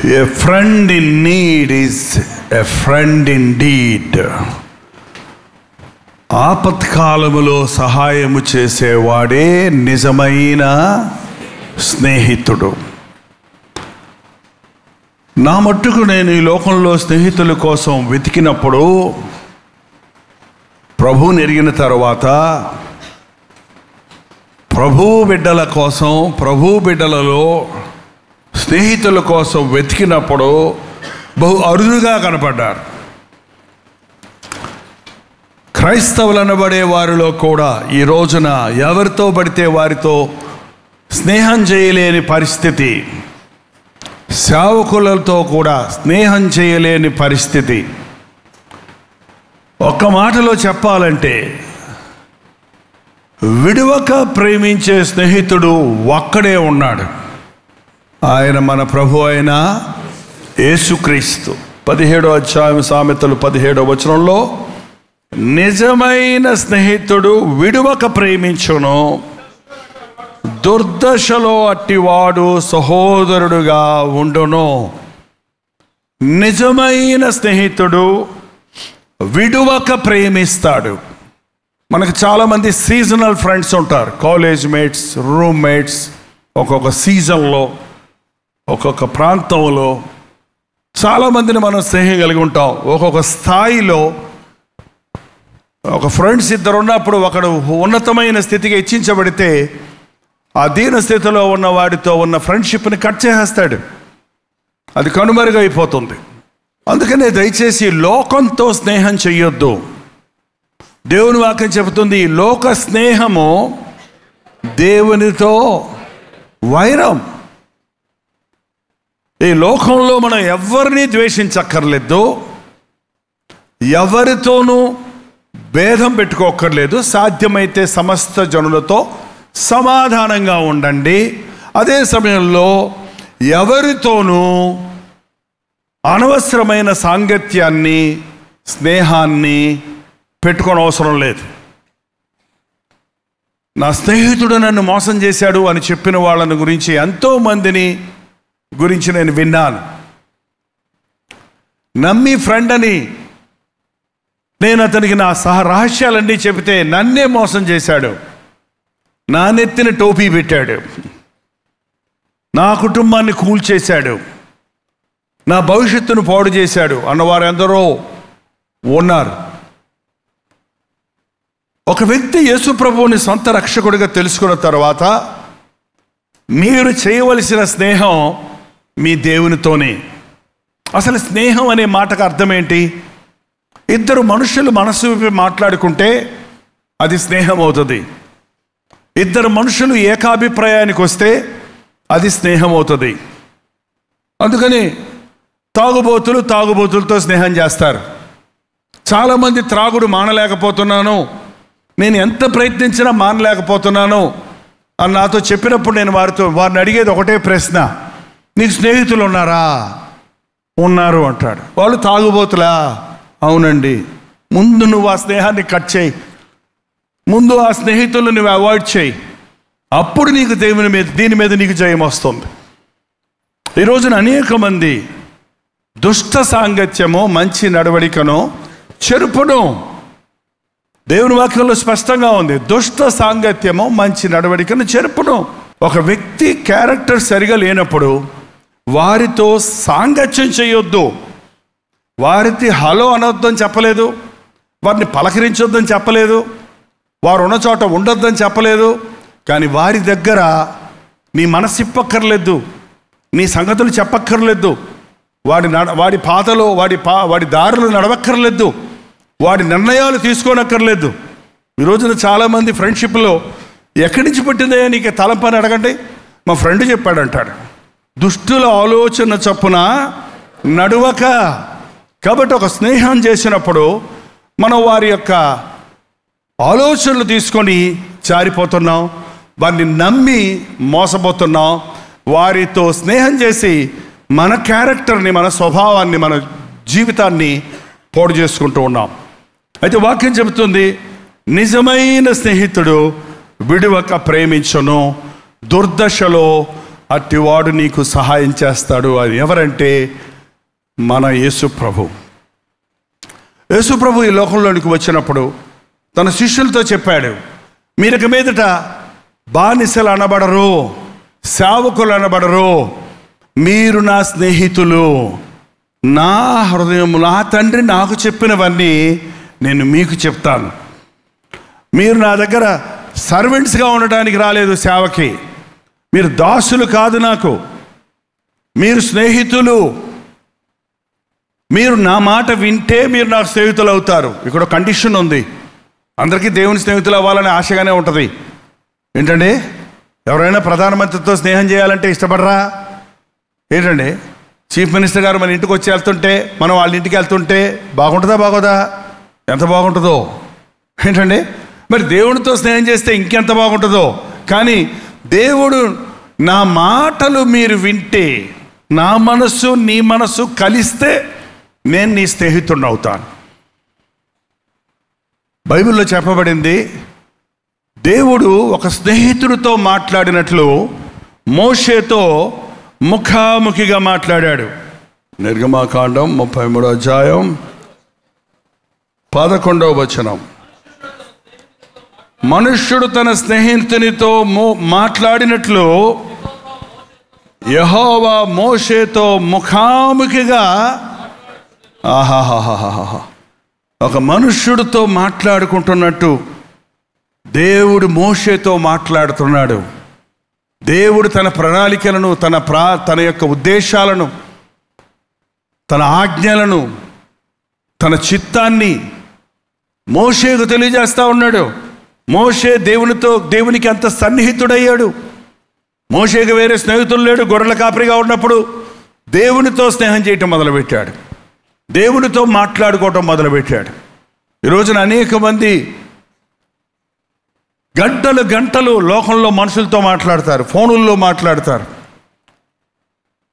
A friend in need is a friend indeed. ఆపత్కాలములో సహాయము చేసేవాడే నిజమైన స్నేహితుడు. నా మట్టుకు నేను ఈ లోకంలో స్నేహితుల కోసం వెతికినప్పుడు, ప్రభువుని ఎరిగిన తర్వాత, ప్రభువు బిడ్డల కోసం, ప్రభువు బిడ్డలలో స్నేహితుల కోసం వెతికినప్పుడు బహు అరుదుగా కనపడ్డారు. క్రైస్తవులు అనబడే వారిలో కూడా ఈ రోజున ఎవరితో పడితే వారితో స్నేహం చేయలేని పరిస్థితి, సేవకులతో కూడా స్నేహం చేయలేని పరిస్థితి. ఒక్క మాటలో చెప్పాలంటే, విడువక ప్రేమించే స్నేహితుడు ఒక్కడే ఉన్నాడు. ఆయన మన ప్రభు అయిన యేసుక్రీస్తు. 17వ అధ్యాయం సామెతలు 17వ వచనంలో, నిజమైన స్నేహితుడు విడువక ప్రేమించును, దుర్దశలో అట్టివాడు సహోదరుడుగా ఉండును. నిజమైన స్నేహితుడు విడువక ప్రేమిస్తాడు. మనకు చాలామంది సీజనల్ ఫ్రెండ్స్ ఉంటారు, కాలేజ్ మేట్స్, రూమ్ మేట్స్. ఒక్కొక్క సీజన్లో, ఒక్కొక్క ప్రాంతంలో చాలామందిని మనం స్నేహం కలిగి ఉంటాం. ఒక్కొక్క స్థాయిలో ఒక ఫ్రెండ్స్ ఇద్దరు ఉన్నప్పుడు ఒకడు ఉన్నతమైన స్థితికి హెచ్చించబడితే ఆ దీన స్థితిలో ఉన్న వాడితో ఉన్న ఫ్రెండ్షిప్ని కట్ చేసేస్తాడు, అది కనుమరుగైపోతుంది. అందుకనే దయచేసి లోకంతో స్నేహం చెయ్యొద్దు. దేవుని వాక్యం చెబుతుంది, ఈ లోక స్నేహము దేవునితో వైరం. ఈ లోకంలో మనం ఎవరిని ద్వేషించక్కర్లేదు, ఎవరితోనూ భేదం పెట్టుకోక్కర్లేదు. సాధ్యమైతే సమస్త జనులతో సమాధానంగా ఉండండి. అదే సమయంలో ఎవరితోనూ అనవసరమైన సాంగత్యాన్ని, స్నేహాన్ని పెట్టుకోని అవసరం లేదు. నా స్నేహితుడు నన్ను మోసం చేశాడు అని చెప్పిన వాళ్ళని గురించి, ఎంతోమందిని గురించి నేను విన్నాను. నమ్మి ఫ్రెండ్ అని నేను అతనికి నా రహస్యాలన్నీ చెబితే నన్నే మోసం చేశాడు, నా నెత్తిన టోపీ పెట్టాడు, నా కుటుంబాన్ని కూల్చేశాడు, నా భవిష్యత్తును పాడు చేశాడు అన్నవారు ఎందరో ఉన్నారు. ఒక వ్యక్తి యేసు ప్రభువుని సొంత రక్షకుడిగా తెలుసుకున్న తర్వాత మీరు చేయవలసిన స్నేహం మీ దేవునితోనే. అసలు స్నేహం అనే మాటకు అర్థం ఏంటి? ఇద్దరు మనుషులు మనసు విప్పి మాట్లాడుకుంటే అది స్నేహం అవుతుంది. ఇద్దరు మనుషులు ఏకాభిప్రాయానికి వస్తే అది స్నేహం అవుతుంది. అందుకని తాగుబోతులతో స్నేహం చేస్తారు. చాలామంది త్రాగుడు మానలేకపోతున్నాను, నేను ఎంత ప్రయత్నించినా మానలేకపోతున్నాను అని నాతో చెప్పినప్పుడు నేను వారిని అడిగేది ఒకటే ప్రశ్న, నీకు స్నేహితులు ఉన్నారా? ఉన్నారు అంటాడు. వాళ్ళు తాగుబోతులా? అవునండి. ముందు నువ్వు ఆ స్నేహాన్ని కట్ చేయి, ముందు ఆ స్నేహితులను నువ్వు అవాయిడ్ చేయి, అప్పుడు నీకు దీని మీద నీకు జయం వస్తుంది. ఈ రోజున అనేక మంది దుష్ట సాంగత్యము మంచి నడవడికను చెరుపును. దేవుని వాక్యంలో స్పష్టంగా ఉంది, దుష్ట సాంగత్యము మంచి నడవడికను చెరుపును. ఒక వ్యక్తి క్యారెక్టర్ సరిగా లేనప్పుడు వారితో సాంగత్యం చేయొద్దు. వారితో హలో అనొద్దని చెప్పలేదు, వారిని పలకరించొద్దని చెప్పలేదు, వారు ఉన్న చోట ఉండొద్దని చెప్పలేదు. కానీ వారి దగ్గర నీ మనసు ఇప్పక్కర్లేదు, నీ సంగతులు చెప్పక్కర్లేదు, వాడి పాతలో వాడి దారులు నడవక్కర్లేదు, వాడి నిర్ణయాలు తీసుకోనక్కర్లేదు. ఈ రోజున చాలామంది ఫ్రెండ్షిప్లో ఎక్కడి నుంచి పుట్టిందయ్యా నీకు తలంపని అడగండి, మా ఫ్రెండ్ చెప్పాడంటాడు. దుష్టుల ఆలోచన చొప్పున నడువక. కాబట్టి ఒక స్నేహం చేసినప్పుడు మనం వారి యొక్క ఆలోచనలు తీసుకొని జారిపోతున్నాం, వారిని నమ్మి మోసపోతున్నాం. వారితో స్నేహం చేసి మన క్యారెక్టర్ని, మన స్వభావాన్ని, మన జీవితాన్ని పాడు చేసుకుంటూ ఉన్నాం. అయితే వాక్యం చెబుతుంది, నిజమైన స్నేహితుడు విడువక ప్రేమించును, దుర్దశలో అట్టివాడు నీకు సహాయం చేస్తాడు. అది ఎవరంటే మన యేసు ప్రభు. యేసు ప్రభు ఈ లోకంలోనికి వచ్చినప్పుడు తన శిష్యులతో చెప్పాడు, మీరిక మీదట బానిసలు అనబడరు, సేవకులు అనబడరు, మీరు నా స్నేహితులు. నా హృదయం, నా తండ్రి నాకు చెప్పినవన్నీ నేను మీకు చెప్తాను. మీరు నా దగ్గర సర్వెంట్స్గా ఉండటానికి రాలేదు సేవకి. మీరు దాసులు కాదు నాకు, మీరు స్నేహితులు. మీరు నా మాట వింటే మీరు నాకు స్నేహితులు అవుతారు. ఇక్కడ కండిషన్ ఉంది. అందరికీ దేవుని స్నేహితులు అవ్వాలని ఆశగానే ఉంటుంది. ఏంటండి, ఎవరైనా ప్రధానమంత్రితో స్నేహం చేయాలంటే ఇష్టపడరా? ఏంటండి, చీఫ్ మినిస్టర్ గారు మన ఇంటికి వచ్చి వెళ్తుంటే, మనం వాళ్ళ ఇంటికి వెళ్తుంటే బాగుంటుందా బాగోదా? ఎంత బాగుంటుందో. ఏంటండి, మరి దేవుడితో స్నేహం చేస్తే ఇంకెంత బాగుంటుందో. కానీ దేవుడు, నా మాటలు మీరు వింటే, నా మనస్సు నీ మనస్సు కలిస్తే నేను నీ స్నేహితుడిని అవుతాను. బైబిల్లో చెప్పబడింది, దేవుడు ఒక స్నేహితుడితో మాట్లాడినట్లు మోషేతో ముఖాముఖిగా మాట్లాడాడు. నిర్గమాకాండం 33వ అధ్యాయం 11వ వచనం. మనుష్యుడు తన స్నేహితునితో మాట్లాడినట్లు యెహోవా మోషేతో ముఖాముఖిగా, ఆహాహాహాహా, ఒక మనుష్యుడితో మాట్లాడుకుంటున్నట్టు దేవుడు మోషేతో మాట్లాడుతున్నాడు. దేవుడు తన ప్రణాళికలను, తన యొక్క ఉద్దేశాలను, తన ఆజ్ఞలను, తన చిత్తాన్ని మోషేకు తెలియజేస్తూ ఉన్నాడు. మోషే దేవునికి అంత సన్నిహితుడయ్యాడు. మోషేకు వేరే స్నేహితులు లేడు. గొర్రెల కాపరిగా ఉన్నప్పుడు దేవునితో స్నేహం చేయటం మొదలుపెట్టాడు. దేవునితో మాట్లాడుకోవటం మొదలుపెట్టాడు. ఈరోజున అనేక మంది గంటలు గంటలు లోకంలో మనుషులతో మాట్లాడతారు, ఫోనుల్లో మాట్లాడతారు.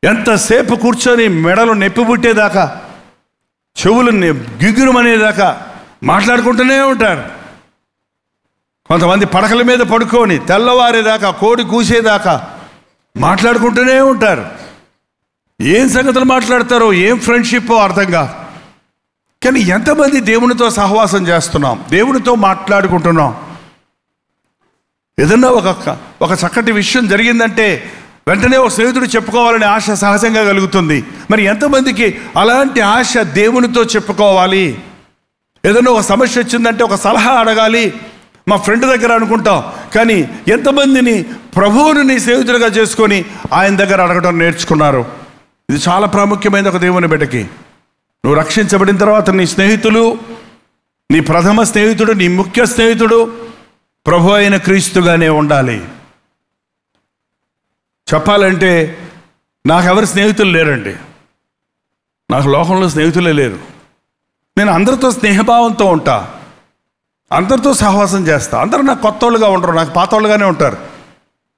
ఎంతసేపు కూర్చొని మెడలు నొప్పి పుట్టేదాకా, చెవులు గిగురుమనేదాకా మాట్లాడుకుంటూనే ఉంటారు. కొంతమంది పడకల మీద పడుకొని తెల్లవారేదాకా, కోడి కూసేదాకా మాట్లాడుకుంటూనే ఉంటారు. ఏం సంగతులు మాట్లాడతారో, ఏం ఫ్రెండ్షిప్పో అర్థం కాదు. కానీ ఎంతమంది దేవునితో సహవాసం చేస్తున్నాం, దేవునితో మాట్లాడుకుంటున్నాం. ఏదన్నా ఒక చక్కటి విషయం జరిగిందంటే వెంటనే ఒక స్నేహితుడు చెప్పుకోవాలనే ఆశ సహజంగా కలుగుతుంది. మరి ఎంతమందికి అలాంటి ఆశ దేవునితో చెప్పుకోవాలి? ఏదన్నా ఒక సమస్య వచ్చిందంటే ఒక సలహా అడగాలి మా ఫ్రెండ్ దగ్గర అనుకుంటాం. కానీ ఎంతమందిని ప్రభువుని నీ స్నేహితుడిగా చేసుకొని ఆయన దగ్గర అడగడం నేర్చుకున్నారు? ఇది చాలా ప్రాముఖ్యమైన ఒక దేవుని బిడ్డకి. నువ్వు రక్షించబడిన తర్వాత నీ స్నేహితులు, నీ ప్రథమ స్నేహితుడు, నీ ముఖ్య స్నేహితుడు ప్రభు అయిన క్రీస్తుగానే ఉండాలి. చెప్పాలంటే నాకెవరు స్నేహితులు లేరండి. నాకు లోకంలో స్నేహితులే లేరు. నేను అందరితో స్నేహభావంతో ఉంటా, అందరితో సహవాసం చేస్తా. అందరూ నాకు కొత్త వాళ్ళుగా ఉండరు, నాకు పాత వాళ్ళుగానే ఉంటారు.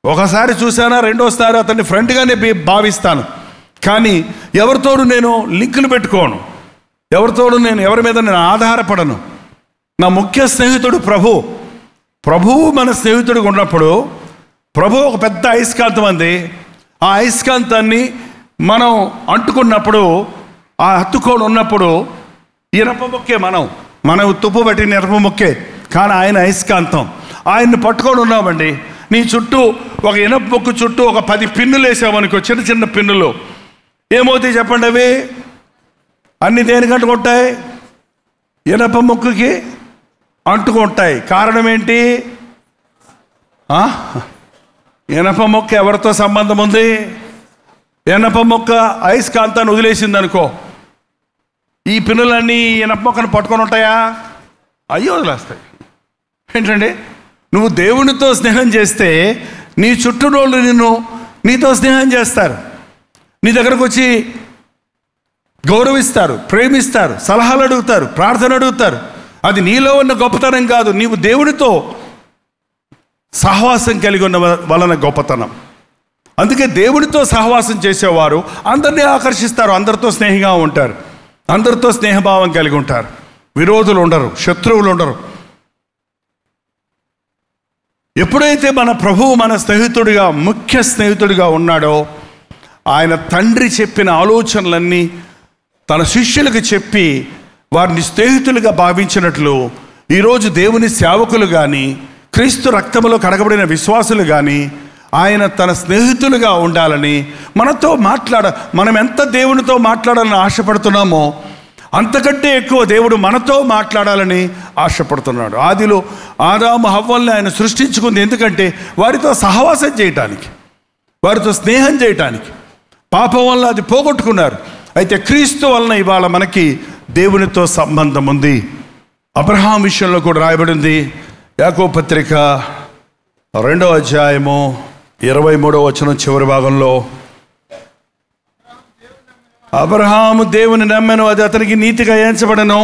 ఒకసారి చూసానా, రెండోసారి అతన్ని ఫ్రెండ్గానే భావిస్తాను. కానీ ఎవరితోనూ నేను లింకులు పెట్టుకోను, ఎవరి మీద నేను ఆధారపడను. నా ముఖ్య స్నేహితుడు ప్రభువు మన స్నేహితుడిగా ఉన్నప్పుడు, ప్రభు ఒక పెద్ద అయస్కాంతం అంది. ఆ అయస్కాంతాన్ని మనం అంటుకున్నప్పుడు, ఆ హత్తుకొని ఉన్నప్పుడు ఇనప మొక్కే మనం తుప్పు పట్టిన ఇనప మొక్కే, కానీ ఆయన అయస్కాంతం. ఆయన్ని పట్టుకొని ఉన్నామండి. నీ చుట్టూ ఒక ఇనప మొక్కు చుట్టూ ఒక 10 పిన్నులు వేసామనుకో, చిన్న చిన్న పిన్నులు. ఏమవుతాయి చెప్పండి? అవి అన్ని దేనికి అంటుకుంటాయి? ఇనప మొక్కుకి అంటుకుంటాయి. కారణం ఏంటి? ఇనప మొక్క ఎవరితో సంబంధం ఉంది? ఇనప మొక్క అయస్కాంతాన్ని వదిలేసింది అనుకో, ఈ పిన్నులన్నీ ఇనప మొక్కను పట్టుకొని ఉంటాయా? అయ్యో వదిలేస్తాయి. ఏంటండి, నువ్వు దేవునితో స్నేహం చేస్తే నీ చుట్టూనోళ్ళు నీతో స్నేహం చేస్తారు, నీ దగ్గరకు వచ్చి గౌరవిస్తారు, ప్రేమిస్తారు, సలహాలు అడుగుతారు, ప్రార్థన అడుగుతారు. అది నీలో ఉన్న గొప్పతనం కాదు, నీవు దేవుడితో సహవాసం కలిగి ఉన్న వలన గొప్పతనం. అందుకే దేవుడితో సహవాసం చేసేవారు అందరినీ ఆకర్షిస్తారు, అందరితో స్నేహంగా ఉంటారు, అందరితో స్నేహభావం కలిగి ఉంటారు. విరోధులు ఉండరు, శత్రువులు ఉండరు. ఎప్పుడైతే మన ప్రభువు మన స్నేహితుడిగా, ముఖ్య స్నేహితుడిగా ఉన్నాడో, ఆయన తండ్రి చెప్పిన ఆలోచనలన్నీ తన శిష్యులకు చెప్పి వారిని స్నేహితులుగా భావించినట్లు ఈరోజు దేవుని సేవకులు కానీ, క్రీస్తు రక్తములో కడగబడిన విశ్వాసులు కానీ ఆయన తన స్నేహితులుగా ఉండాలని, మనతో మనం ఎంత దేవునితో మాట్లాడాలని ఆశపడుతున్నామో అంతకంటే ఎక్కువ దేవుడు మనతో మాట్లాడాలని ఆశపడుతున్నాడు. ఆదిలో ఆదాము హవ్వల్ని ఆయన సృష్టించుకుంది ఎందుకంటే వారితో సహవాసం చేయటానికి, వారితో స్నేహం చేయటానికి. పాపం వల్ల అది పోగొట్టుకున్నారు. అయితే క్రీస్తు వలన ఇవాళ మనకి దేవునితో సంబంధం ఉంది. అబ్రహాం విషయంలో కూడా రాయబడింది. యాకోబు పత్రిక 2వ అధ్యాయము 23వ వచనం చివరి భాగంలో, అబ్రహాము దేవుని నమ్మెను, అది అతనికి నీతిగా ఎంచబడెను,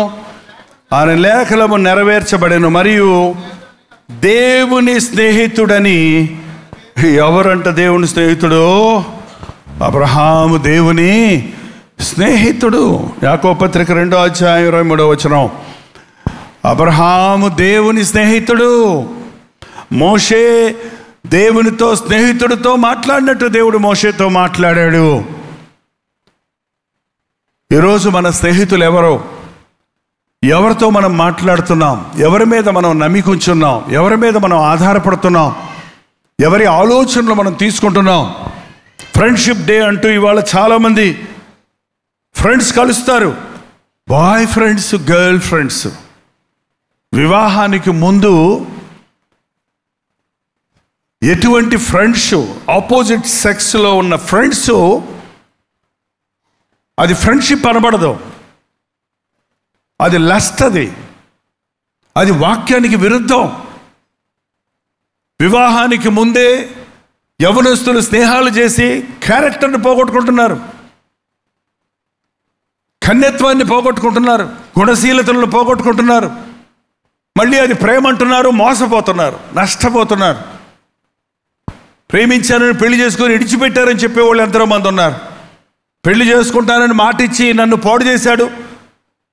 ఆయన లేఖలము నెరవేర్చబడెను, మరియు దేవుని స్నేహితుడని. ఎవరంట దేవుని స్నేహితుడు? అబ్రహాము దేవుని స్నేహితుడు. యాకోబు పత్రిక 2వ అధ్యాయం 23వ వచనం, అబ్రహాము దేవుని స్నేహితుడు. మోషే దేవునితో స్నేహితుడితో మాట్లాడినట్టు దేవుడు మోషేతో మాట్లాడాడు. ఈరోజు మన స్నేహితులు ఎవరో, ఎవరితో మనం మాట్లాడుతున్నాం, ఎవరి మీద మనం నమ్మికుంటున్నాం, ఎవరి మీద మనం ఆధారపడుతున్నాం, ఎవరి ఆలోచనలు మనం తీసుకుంటున్నాం. ఫ్రెండ్షిప్ డే అంటూ ఇవాళ చాలామంది ఫ్రెండ్స్ కలుస్తారు. Boy friends, girl friends. వివాహానికి ముందు ఎటువంటి ఫ్రెండ్స్, ఆపోజిట్ సెక్స్లో ఉన్న ఫ్రెండ్స్, అది ఫ్రెండ్షిప్ అనబడదు, అది లస్ట్, అది వాక్యానికి విరుద్ధం. వివాహానికి ముందే యవనస్తులు స్నేహాలు చేసి క్యారెక్టర్ని పోగొట్టుకుంటున్నారు, కన్యత్వాన్ని పోగొట్టుకుంటున్నారు, గుణశీలతలను పోగొట్టుకుంటున్నారు. మళ్ళీ అది ప్రేమ అంటున్నారు, మోసపోతున్నారు, నష్టపోతున్నారు. ప్రేమించానని పెళ్లి చేసుకొని ఇడిచిపెట్టారని చెప్పేవాళ్ళు ఎంతోమంది ఉన్నారు. పెళ్లి చేసుకుంటానని మాట ఇచ్చి నన్ను పాడు చేశాడు,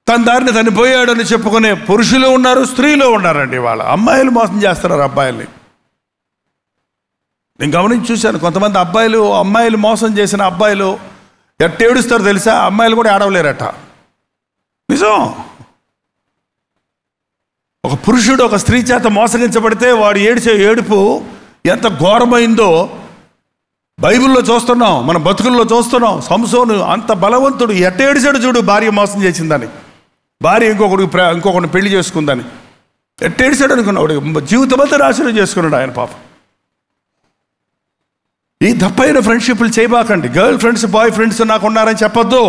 తన దారిని తను పోయాడు అని చెప్పుకునే పురుషులు ఉన్నారు, స్త్రీలు ఉన్నారండి. వాళ్ళ అమ్మాయిలు మోసం చేస్తున్నారు అబ్బాయిల్ని. నేను గమనించి చూశాను, కొంతమంది అమ్మాయిలు మోసం చేసిన అబ్బాయిలు ఎట్ట ఏడుస్తారు తెలుసా? అమ్మాయిలు కూడా ఏడవలేరట. నిజం. ఒక పురుషుడు ఒక స్త్రీ చేత మోసగించబడితే వాడు ఏడిచే ఏడుపు ఎంత ఘోరమైందో బైబిల్లో చూస్తున్నాం, మన బతుకుల్లో చూస్తున్నాం. సంసోను అంత బలవంతుడు, ఎట్ట ఏడిచాడు చూడు, భార్య మోసం చేసిందని, భార్య ఇంకొకరిని పెళ్లి చేసుకుందని. ఎట్ట ఏడిచాడు అనుకున్నాడు, జీవితం అంతా నాశనం చేసుకున్నాడు ఆయన పాపం. ఈ తప్పైన ఫ్రెండ్షిప్లు చేయబాకండి. గర్ల్ ఫ్రెండ్స్, బాయ్ ఫ్రెండ్స్ నాకు ఉన్నారని చెప్పొద్దు.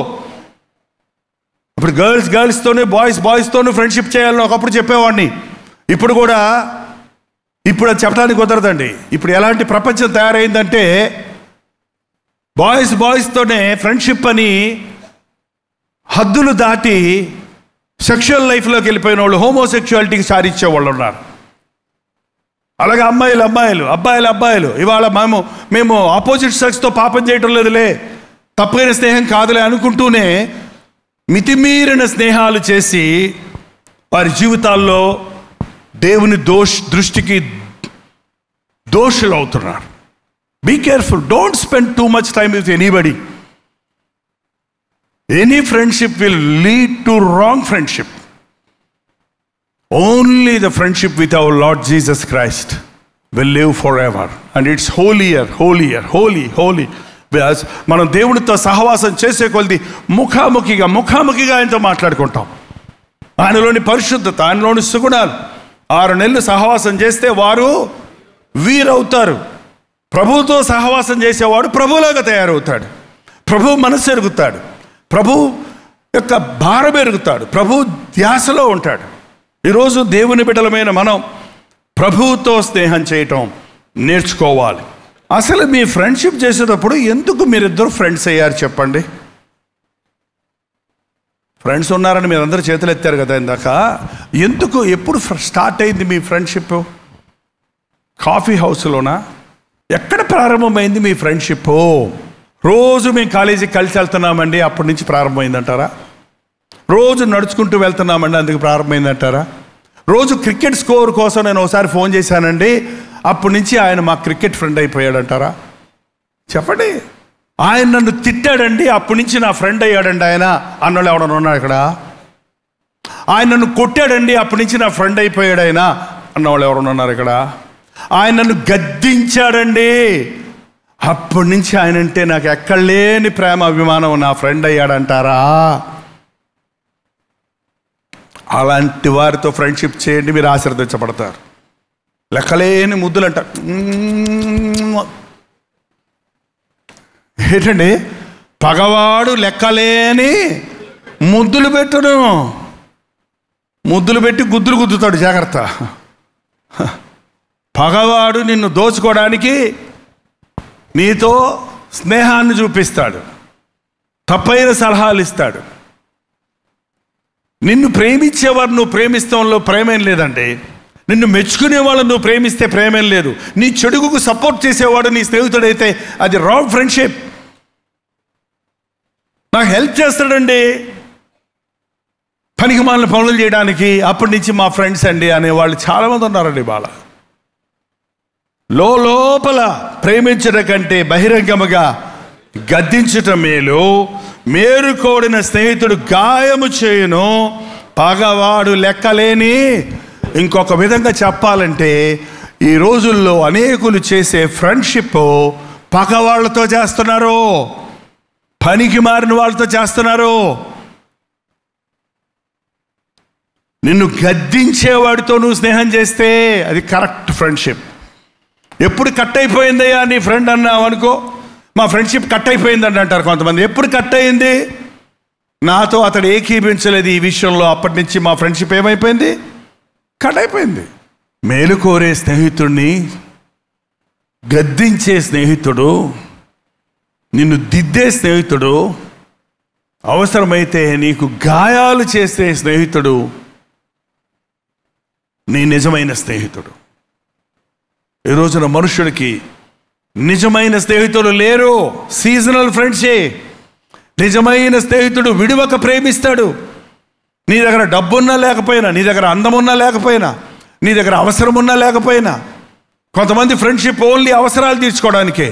ఇప్పుడు గర్ల్స్తోనే, బాయ్స్తోనే ఫ్రెండ్షిప్ చేయాలని ఒకప్పుడు చెప్పేవాడిని. ఇప్పుడు అది చెప్పడానికి కుదరదండి. ఇప్పుడు ఎలాంటి ప్రపంచం తయారైందంటే బాయ్స్తోనే ఫ్రెండ్షిప్ అని హద్దులు దాటి సెక్షువల్ లైఫ్లోకి వెళ్ళిపోయిన వాళ్ళు, హోమోసెక్షువాలిటీకి సారిచ్చే వాళ్ళు ఉన్నారు. అలాగే అబ్బాయిలు ఇవాళ మేము ఆపోజిట్ సెక్స్తో పాపం చేయటం లేదులే, తప్పైన స్నేహం కాదులే అనుకుంటూనే మితిమీరిన స్నేహాలు చేసి వారి జీవితాల్లో దేవుని దృష్టికి దోషులు అవుతున్నారు. Be careful. Don't spend too much time with anybody. Any friendship will lead to wrong friendship. Only the friendship with our Lord Jesus Christ will live forever. And it's holier. మనం దేవునితో సహవాసం చేసే కొలది ముఖాముఖిగా ఆయనతో మాట్లాడుకుంటాం. ఆయనలోని పరిశుద్ధత, ఆయనలోని సుగుణాలు. 6 నెలలు సహవాసం చేస్తే వారు వీరవుతారు. ప్రభువుతో సహవాసం చేసేవాడు ప్రభువులాగా తయారవుతాడు. ప్రభు మనసు ఎరుగుతాడు, ప్రభు యొక్క భారం ఎరుగుతాడు, ప్రభు ధ్యాసలో ఉంటాడు. ఈరోజు దేవుని బిడ్డలమైన మనం ప్రభువుతో స్నేహం చేయటం నేర్చుకోవాలి. అసలు మీ ఫ్రెండ్షిప్ చేసేటప్పుడు ఎందుకు మీరిద్దరు ఫ్రెండ్స్ అయ్యారు చెప్పండి? ఫ్రెండ్స్ ఉన్నారని మీరందరూ చేతులు ఎత్తారు కదా ఇందాక. ఎప్పుడు స్టార్ట్ అయింది మీ ఫ్రెండ్షిప్? కాఫీ హౌస్లోనా? ఎక్కడ ప్రారంభమైంది మీ ఫ్రెండ్షిప్? రోజు మేము కాలేజీకి కలిసి వెళ్తున్నామండి, అప్పటి నుంచి ప్రారంభమైందంటారా? రోజు నడుచుకుంటూ వెళ్తున్నామండి, అందుకు ప్రారంభమైందంటారా? రోజు క్రికెట్ స్కోర్ కోసం నేను ఒకసారి ఫోన్ చేశానండి, అప్పటి నుంచి ఆయన మా క్రికెట్ ఫ్రెండ్ అయిపోయాడంటారా? చెప్పండి. ఆయన నన్ను తిట్టాడండి, అప్పటి నుంచి నా ఫ్రెండ్ అయ్యాడండి ఆయన అన్నోళ్ళు ఎవడన్నా ఉన్నాడు ఇక్కడ? ఆయన నన్ను కొట్టాడండి, అప్పటి నుంచి నా ఫ్రెండ్ అయిపోయాడు ఆయన అన్నవాళ్ళు ఎవరన్నా ఉన్నారు ఇక్కడ? ఆయన నన్ను గద్దించాడండి, అప్పటి నుంచి ఆయన అంటే నాకు ఎక్కడలేని ప్రేమ అభిమానం, నా ఫ్రెండ్ అయ్యాడంటారా? అలాంటి వారితో ఫ్రెండ్షిప్ చేయండి, మీరు ఆశీర్వదించబడతారు. లెక్కలేని ముద్దులు అంటారు. ఏంటండి? పగవాడు లెక్కలేని ముద్దులు పెట్టును, ముద్దులు పెట్టి గుద్దులు గుద్దుతాడు, జాగ్రత్త. పగవాడు నిన్ను దోచుకోవడానికి నీతో స్నేహాన్ని చూపిస్తాడు, తప్పైన సలహాలు ఇస్తాడు. నిన్ను ప్రేమించేవారు నువ్వు ప్రేమిస్తాంలో ప్రేమేం లేదండి. నిన్ను మెచ్చుకునే వాళ్ళని నువ్వు ప్రేమిస్తే ప్రేమేం లేదు. నీ చెడుగుకు సపోర్ట్ చేసేవాడు నీ స్నేహితుడైతే అది రాంగ్ ఫ్రెండ్షిప్. నాకు హెల్ప్ చేస్తాడండి పనికి మాలిన పనులు చేయడానికి, అప్పటి నుంచి మా ఫ్రెండ్స్ అండి అనేవాళ్ళు చాలామంది ఉన్నారండి. బాల లోపల ప్రేమించడం కంటే బహిరంగముగా గద్దించటం మేలు. మేరుకోడిన స్నేహితుడు గాయము చేయును, పగవాడు లెక్కలేని. ఇంకొక విధంగా చెప్పాలంటే ఈ రోజుల్లో అనేకులు చేసే ఫ్రెండ్షిప్ పగవాళ్లతో చేస్తున్నారు, పనికి మారిన వాళ్ళతో చేస్తున్నారు. నిన్ను గద్దించేవాడితో నువ్వు స్నేహం చేస్తే అది కరెక్ట్ ఫ్రెండ్షిప్. ఎప్పుడు కట్ అయిపోయిందయ్యా నీ ఫ్రెండ్ అన్నావు అనుకో, మా ఫ్రెండ్షిప్ కట్ అయిపోయిందని అంటారు కొంతమంది. ఎప్పుడు కట్ అయింది? నాతో అతడు ఏకీభించలేదు ఈ విషయంలో, అప్పటి నుంచి మా ఫ్రెండ్షిప్ ఏమైపోయింది? కట్ అయిపోయింది. మేలు కోరే స్నేహితుడిని గద్దించే స్నేహితుడు, నిన్ను దిద్దే స్నేహితుడు, అవసరమైతే నీకు గాయాలు చేసే స్నేహితుడు నీ నిజమైన స్నేహితుడు. ఈ రోజున మనుషుడికి నిజమైన స్నేహితుడు లేరు, సీజనల్ ఫ్రెండ్సే. నిజమైన స్నేహితుడు విడివక ప్రేమిస్తాడు. నీ దగ్గర డబ్బున్నా లేకపోయినా, నీ దగ్గర అందమున్నా లేకపోయినా, నీ దగ్గర అవసరం ఉన్నా లేకపోయినా. కొంతమంది ఫ్రెండ్షిప్ ఓన్లీ అవసరాలు తీర్చుకోవడానికే,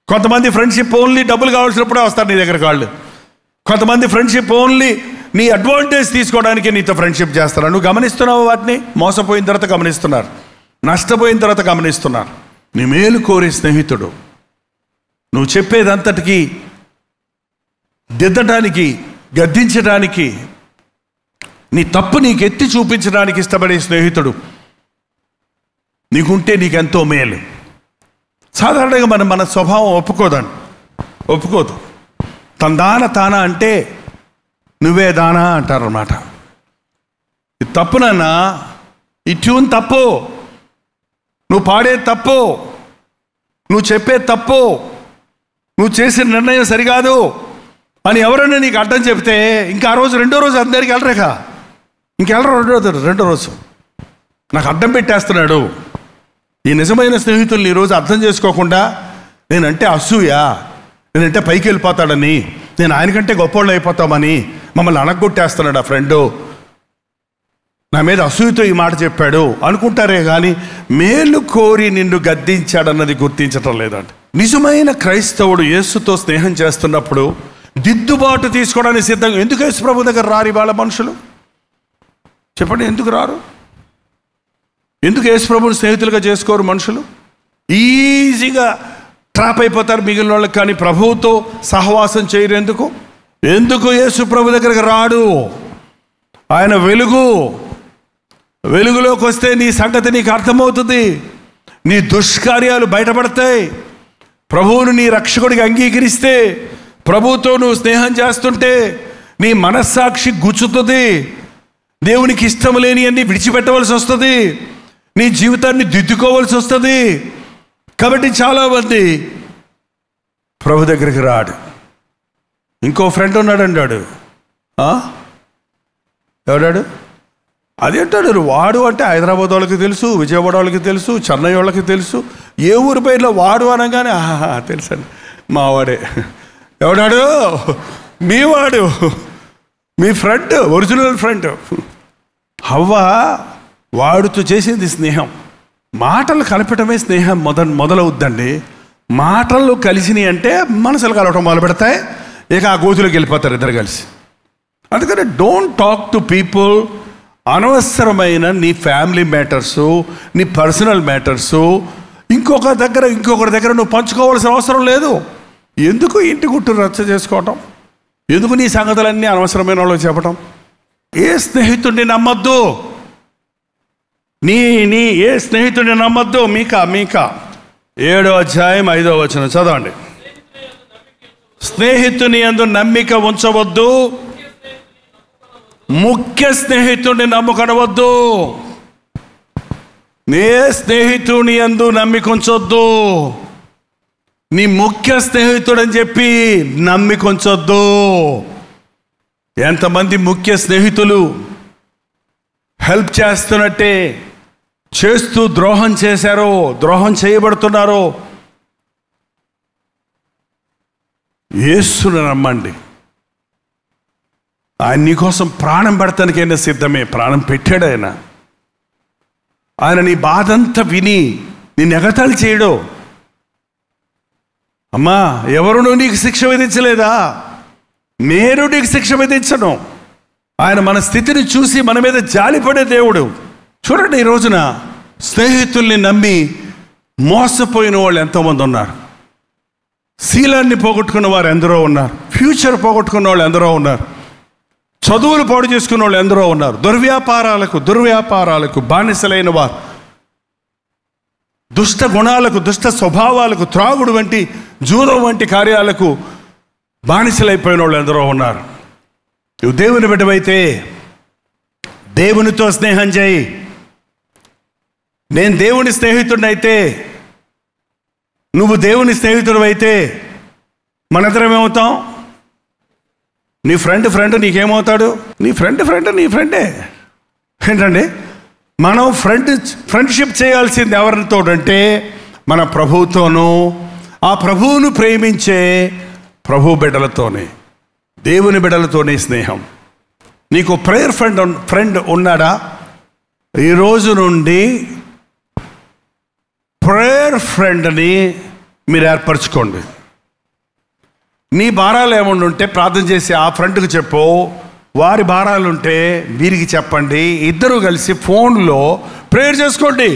కొంతమంది ఫ్రెండ్షిప్ ఓన్లీ డబ్బులు కావాల్సినప్పుడే వస్తారు నీ దగ్గర వాళ్ళు. కొంతమంది ఫ్రెండ్షిప్ ఓన్లీ నీ అడ్వాంటేజ్ తీసుకోవడానికి నీతో ఫ్రెండ్షిప్ చేస్తారు. నువ్వు గమనిస్తున్నావు వాటిని? మోసపోయిన తర్వాత గమనిస్తున్నారు, నష్టపోయిన తర్వాత గమనిస్తున్నారు. నీ మేలు కోరే స్నేహితుడు నువ్వు చెప్పేదంతటికి దిద్దటానికి, గద్దించడానికి, నీ తప్పు నీకు ఎత్తి చూపించడానికి ఇష్టపడే స్నేహితుడు నీకుంటే నీకెంతో మేలు. సాధారణంగా మన స్వభావం ఒప్పుకోదు. తానా అంటే నువ్వే దానా అంటారన్నమాట. ఇది తప్పు నాన్న, ఈ ట్యూన్ తప్పు, నువ్వు పాడేది తప్పు, నువ్వు చెప్పేది తప్పు, నువ్వు చేసిన నిర్ణయం సరికాదు అని ఎవరైనా నీకు అడ్డం చెప్తే ఇంకా ఆ రోజు రెండో రోజు అందరికి వెళ్ళరేక, ఇంకెళ్ళరు. రెండో రోజు నాకు అడ్డం పెట్టేస్తున్నాడు. ఈ నిజమైన స్నేహితుల్ని ఈరోజు అర్థం చేసుకోకుండా నేనంటే అసూయ, నేనంటే పైకి వెళ్ళిపోతాడని, నేను ఆయనకంటే గొప్పోళ్ళు అయిపోతామని మమ్మల్ని అనగొట్టేస్తున్నాడు ఆ ఫ్రెండు, నా మీద అసూయతో ఈ మాట చెప్పాడు అనుకుంటారే కానీ మేలు కోరి నిన్ను గద్దించాడన్నది గుర్తించటం లేదండి. నిజమైన క్రైస్తవుడు యేసుతో స్నేహం చేస్తున్నప్పుడు దిద్దుబాటు తీసుకోవడానికి సిద్ధంగా. ఎందుకు యేసు ప్రభు దగ్గర రారు ఇవాళ మనుషులు? చెప్పండి, ఎందుకు రారు? ఎందుకు యేసు ప్రభుని స్నేహితులుగా చేసుకోరు మనుషులు? ఈజీగా ట్రాప్ అయిపోతారు మిగిలిన వాళ్ళకి, కానీ ప్రభువుతో సహవాసం చేయరు. ఎందుకు యేసు ప్రభు దగ్గరకు రాడు? ఆయన వెలుగులోకి వస్తే నీ సంగతి నీకు అర్థమవుతుంది, నీ దుష్కార్యాలు బయటపడతాయి. ప్రభువును నీ రక్షకుడికి అంగీకరిస్తే, ప్రభువుతో నువ్వు స్నేహం చేస్తుంటే నీ మనస్సాక్షి గుచ్చుతుంది, దేవునికి ఇష్టం లేని అన్ని విడిచిపెట్టవలసి వస్తుంది, నీ జీవితాన్ని దిద్దుకోవాల్సి వస్తుంది. కాబట్టి చాలామంది ప్రభు దగ్గరికి రాడు. ఇంకో ఫ్రెండ్ ఉన్నాడు, ఎవడాడు? అదేంటాడు వాడు అంటే హైదరాబాద్ వాళ్ళకి తెలుసు, విజయవాడ వాళ్ళకి తెలుసు, చెన్నై వాళ్ళకి తెలుసు. ఏ ఊరి పేరులో వాడు అనగానే తెలుసండి మావాడే. ఎవడాడు? మీ వాడు, మీ ఫ్రెండ్, ఒరిజినల్ ఫ్రెండ్. హవ్వ వాడితో చేసింది స్నేహం, మాటలు కలపటమే స్నేహం మొదలవుద్దండి. మాటలు కలిసినాయి అంటే మనసులు కలవటం మొదలు పెడతాయి. ఇక ఆ గోతులోకి వెళ్ళిపోతారు ఇద్దరు కలిసి. అందుకని డోంట్ టాక్ టు పీపుల్ అనవసరమైన నీ ఫ్యామిలీ మ్యాటర్సు, నీ పర్సనల్ మ్యాటర్సు ఇంకొకరి దగ్గర నువ్వు పంచుకోవాల్సిన అవసరం లేదు. ఎందుకు ఇంటి గుట్టు రచ్చ చేసుకోవటం, ఎందుకు నీ సంగతులన్నీ అనవసరమైన వాళ్ళు చెప్పటం? ఏ స్నేహితుడిని నమ్మద్దు, ఏ స్నేహితుడిని నమ్మద్దు. మీకా 7వ అధ్యాయం 5వ వచనం చదవండి. స్నేహితుని యందు నమ్మిక ఉంచవద్దు, ముఖ్య స్నేహితుడిని నమ్ముకొనవద్దు. నే స్నేహితుని యందు నమ్మిక ఉంచొద్దు, నీ ముఖ్య స్నేహితుడు అని చెప్పి నమ్మిక ఉంచొద్దు. ఎంతమంది ముఖ్య స్నేహితులు హెల్ప్ చేస్తున్నట్టే చేస్తూ ద్రోహం చేశారో, ద్రోహం చేయబడుతున్నారో. యేసుని నమ్మండి. ఆయన నీకోసం ప్రాణం పెడతానికైనా సిద్ధమే. ప్రాణం పెట్టాడు ఆయన. ఆయన నీ బాధంతా విని నిన్ను ఎగతాళి చేయడు. అమ్మా, ఎవరునూ నీకు శిక్ష విధించలేదా? నేను నీకు శిక్ష విధించను. ఆయన మన స్థితిని చూసి మన మీద జాలిపడే దేవుడు. చూడండి, ఈ రోజున స్నేహితుల్ని నమ్మి మోసపోయిన వాళ్ళు ఎంతోమంది ఉన్నారు. శీలాన్ని పోగొట్టుకున్న వారు ఎందరో ఉన్నారు. ఫ్యూచర్ పోగొట్టుకున్న వాళ్ళు ఎందరో ఉన్నారు. చదువులు పాడు చేసుకున్న వాళ్ళు ఎందరో ఉన్నారు. దుర్వ్యాపారాలకు బానిసలైన వారు, దుష్ట గుణాలకు, దుష్ట స్వభావాలకు, త్రాగుడు వంటి, జూదం వంటి కార్యాలకు బానిసలైపోయిన వాళ్ళు ఎందరో ఉన్నారు. నువ్వు దేవుని బిడ్డవైతే దేవునితో స్నేహం చేయి. నేను దేవుని స్నేహితుడిని అయితే, నువ్వు దేవుని స్నేహితుడు అయితే మనందరం ఏమవుతాం? నీ ఫ్రెండ్ నీకేమవుతాడు? నీ ఫ్రెండే. ఏంటండి, మనం ఫ్రెండ్షిప్ చేయాల్సింది ఎవరితోడంటే మన ప్రభువుతోనూ, ఆ ప్రభువును ప్రేమించే ప్రభు బిడ్డలతోనే, దేవుని బిడ్డలతోనే స్నేహం. నీకు ప్రేయర్ ఫ్రెండ్ ఉన్నాడా? ఈరోజు నుండి ప్రేయర్ ఫ్రెండ్ని మీరు ఏర్పరచుకోండి. నీ భారాలు ఏమన్నా ఉంటే ప్రార్థన చేసి ఆ ఫ్రెండ్కి చెప్పు. వారి భారాలు ఉంటే వీరికి చెప్పండి. ఇద్దరు కలిసి ఫోన్లో ప్రేయర్ చేసుకోండి.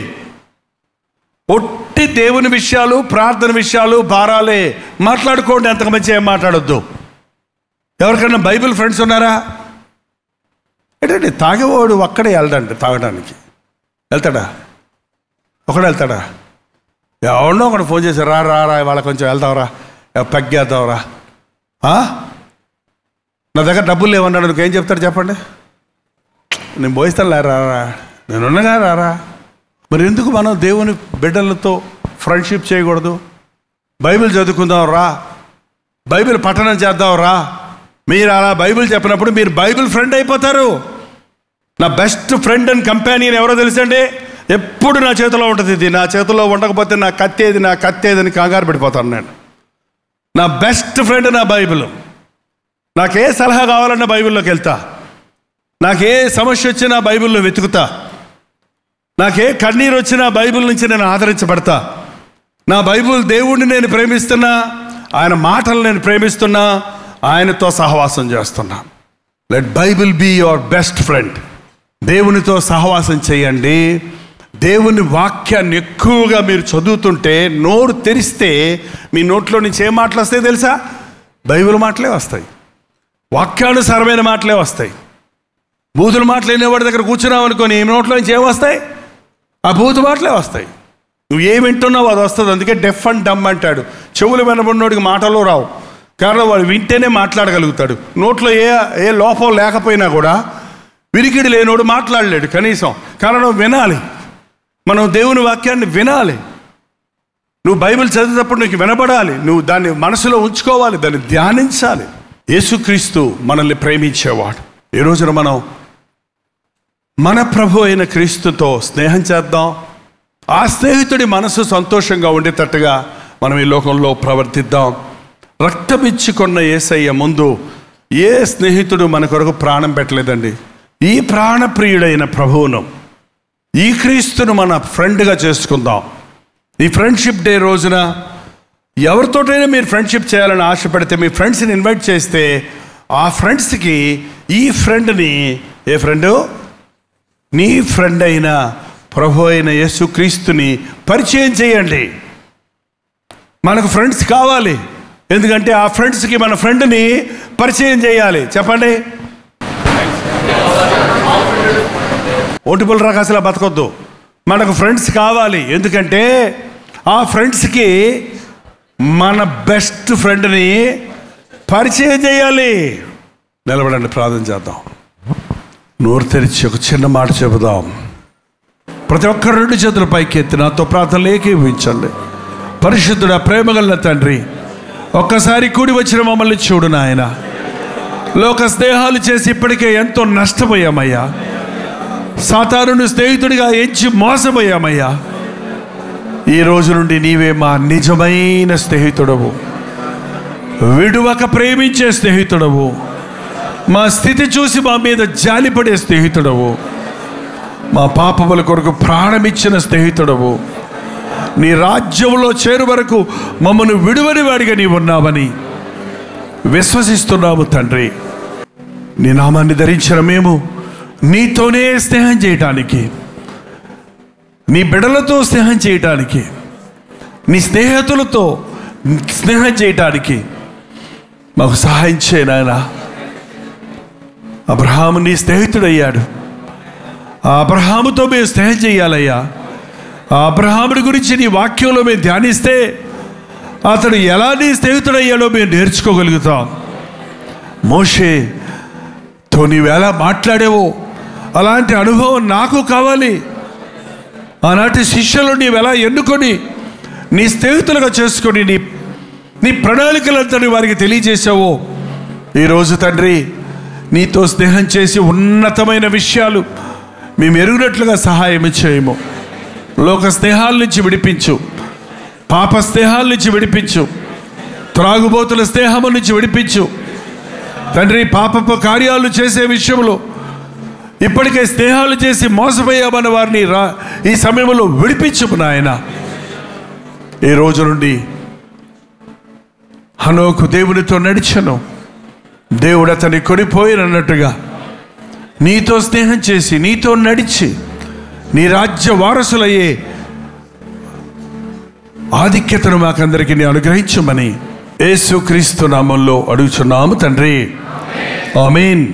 ఒట్టి దేవుని విషయాలు, ప్రార్థన విషయాలు, భారాలే మాట్లాడుకోండి. అంతకు మంచి ఏం మాట్లాడొద్దు. ఎవరికైనా బైబిల్ ఫ్రెండ్స్ ఉన్నారా? ఏంటంటే తాగేవాడు ఒక్కడే వెళ్ళడండి. తాగడానికి వెళ్తాడా? ఒకడే వెళ్తాడా? ఎవరినో ఒకటి ఫోన్ చేసి రా వాళ్ళ కొంచెం వెళ్తావురా, పెగ్గేద్దావురా. నా దగ్గర డబ్బులు లేవన్నాడు. నువ్వేం చెప్తాడు చెప్పండి? నేను పోయిస్తాను రారా, నేనున్నగా రారా. మరి ఎందుకు మనం దేవుని బిడ్డలతో ఫ్రెండ్షిప్ చేయకూడదు? బైబిల్ చదువుకుందాం రా, బైబిల్ పఠనం చేద్దాం రా. మీరు అలా బైబిల్ చెప్పినప్పుడు మీరు బైబిల్ ఫ్రెండ్ అయిపోతారు. నా బెస్ట్ ఫ్రెండ్ అండ్ కంపానియన్ ఎవరో తెలుసండి? ఎప్పుడు నా చేతిలో ఉంటుంది. ఇది నా చేతిలో ఉండకపోతే నా కత్తేది అని కంగారు పడిపోతాను నేను. నా బెస్ట్ ఫ్రెండ్ నా బైబిల్. నాకే సలహా కావాలన్నా బైబిల్లోకి వెళ్తా. నాకే సమస్య వచ్చినా బైబిల్లో వెతుకుతా. నాకే కన్నీరు వచ్చినా బైబిల్ నుంచి నేను ఆదరించబడతా. నా బైబిల్ దేవుడిని నేను ప్రేమిస్తున్నా, ఆయన మాటలు నేను ప్రేమిస్తున్నా, ఆయనతో సహవాసం చేస్తున్నా. Let Bible be your best friend. దేవునితో సహవాసం చేయండి. దేవుని వాక్యాన్ని ఎక్కువగా మీరు చదువుతుంటే, నోరు తెరిస్తే మీ నోట్లో నుంచి ఏ మాటలు వస్తాయి తెలుసా? బైబిల్ మాటలే వస్తాయి. వాక్యానుసారమైన మాటలే వస్తాయి. బూతుల మాటలు వినేవాడి దగ్గర కూర్చున్నావు అనుకోని ఈ నోట్లో నుంచి ఏం వస్తాయి? ఆ బూతు మాటలే వస్తాయి. నువ్వు ఏం వింటున్నావు అది వస్తుంది. అందుకే డెఫ్ అండ్ డమ్ అంటాడు. చెవులు వినబడినోడికి మాటలు రావు, కారణం వాడు వింటేనే మాట్లాడగలుగుతాడు. నోట్లో ఏ లోపం లేకపోయినా కూడా వినికిడి లేనోడు మాట్లాడలేడు కనీసం. కారణం వినాలి. మనం దేవుని వాక్యాన్ని వినాలి. నువ్వు బైబిల్ చదివేటప్పుడు నీకు వినబడాలి. నువ్వు దాన్ని మనసులో ఉంచుకోవాలి, దాన్ని ధ్యానించాలి. యేసుక్రీస్తు మనల్ని ప్రేమించేవాడు. ఈ రోజున మనం మన ప్రభు అయిన క్రీస్తుతో స్నేహం చేద్దాం. ఆ స్నేహితుడి మనసు సంతోషంగా ఉండేటట్టుగా మనం ఈ లోకంలో ప్రవర్తిద్దాం. రక్తమిచ్చుకున్న యేసయ్య ముందు ఏ స్నేహితుడు మన కొరకు ప్రాణం పెట్టలేదండి. ఈ ప్రాణప్రియుడైన ప్రభువును, ఈ క్రీస్తును మన ఫ్రెండ్గా చేసుకుందాం. ఈ ఫ్రెండ్షిప్ డే రోజున ఎవరితోటైనా మీరు ఫ్రెండ్షిప్ చేయాలని ఆశపడితే మీ ఫ్రెండ్స్ని ఇన్వైట్ చేస్తే ఆ ఫ్రెండ్స్కి ఈ ఫ్రెండ్ని, ఏ ఫ్రెండు? నీ ఫ్రెండ్ అయిన ప్రభు అయిన యేసుక్రీస్తుని పరిచయం చేయండి. మనకు ఫ్రెండ్స్ కావాలి, ఎందుకంటే ఆ ఫ్రెండ్స్కి మన ఫ్రెండ్ని పరిచయం చేయాలి. చెప్పండి. ఓటుపుల రకాసులా బతకొద్దు. మనకు ఫ్రెండ్స్ కావాలి, ఎందుకంటే ఆ ఫ్రెండ్స్కి మన బెస్ట్ ఫ్రెండ్ని పరిచయం చేయాలి. నిలబడండి, ప్రార్థన చేద్దాం. నోరు తెరిచి ఒక చిన్న మాట చెబుదాం. ప్రతి ఒక్క 2 చేతుల పైకి ఎత్తి నాతో ప్రార్థనలు ఏకీభవించండి. పరిశుద్ధుడా, ప్రేమగల తండ్రి, ఒక్కసారి కూడి వచ్చిన మమ్మల్ని చూడు నాయన. లోక స్నేహాలు చేసి ఇప్పటికే ఎంతో నష్టపోయామయ్యా. సాతానుని స్నేహితుడిగా ఎంచి మోసపోయామయ్యా. ఈ రోజు నుండి నీవే మా నిజమైన స్నేహితుడవు, విడువక ప్రేమించే స్నేహితుడవు, మా స్థితి చూసి మా మీద జాలిపడే స్నేహితుడవు, మా పాపముల కొరకు ప్రాణమిచ్చిన స్నేహితుడవు, నీ రాజ్యంలో చేరు వరకు మమ్మల్ని విడువని వాడిగా నీవు ఉన్నావని విశ్వసిస్తున్నాము తండ్రి. నీ నామాన్ని ధరించిన మేము నీతోనే స్నేహం చేయటానికి, నీ బిడ్డలతో స్నేహం చేయటానికి, నీ స్నేహితులతో స్నేహం చేయటానికి మాకు సహాయం చేయ నాయన. అబ్రహాము నీ స్నేహితుడయ్యాడు. ఆ అబ్రహాముతో మేము స్నేహం చేయాలయ్యా. ఆ అబ్రహాముడి గురించి నీ వాక్యంలో మేము ధ్యానిస్తే అతడు ఎలా నీ స్నేహితుడయ్యాడో మేము నేర్చుకోగలుగుతాం. మోషేతో నీవు ఎలా మాట్లాడేవో అలాంటి అనుభవం నాకు కావాలి. ఆనాటి శిష్యులు నీవు ఎలా ఎన్నుకొని నీ స్నేహితులుగా చేసుకొని నీ ప్రణాళికలంతా వారికి తెలియజేసావో, ఈరోజు తండ్రి నీతో స్నేహం చేసి ఉన్నతమైన విషయాలు మేము ఎరుగునట్లుగా సహాయం చేయము. లోక స్నేహాల నుంచి విడిపించు, పాప స్నేహాల నుంచి విడిపించు, త్రాగుబోతుల స్నేహము నుంచి విడిపించు తండ్రి. పాపపు కార్యాలు చేసే విషయంలో ఇప్పటికే స్నేహాలు చేసి మోసపోయామన్న వారిని ఈ సమయంలో విడిపించుము నాయన. ఈ రోజు నుండి హనోకు దేవునితో నడిచను, దేవుడు అతన్ని కొనిపోయినన్నట్టుగా నీతో స్నేహం చేసి నీతో నడిచి నీ రాజ్య వారసులయ్యే ఆధిక్యతను మాకందరికీ నీ అనుగ్రహించమని యేసుక్రీస్తు నామంలో అడుగుచున్నాము తండ్రి. ఆమేన్.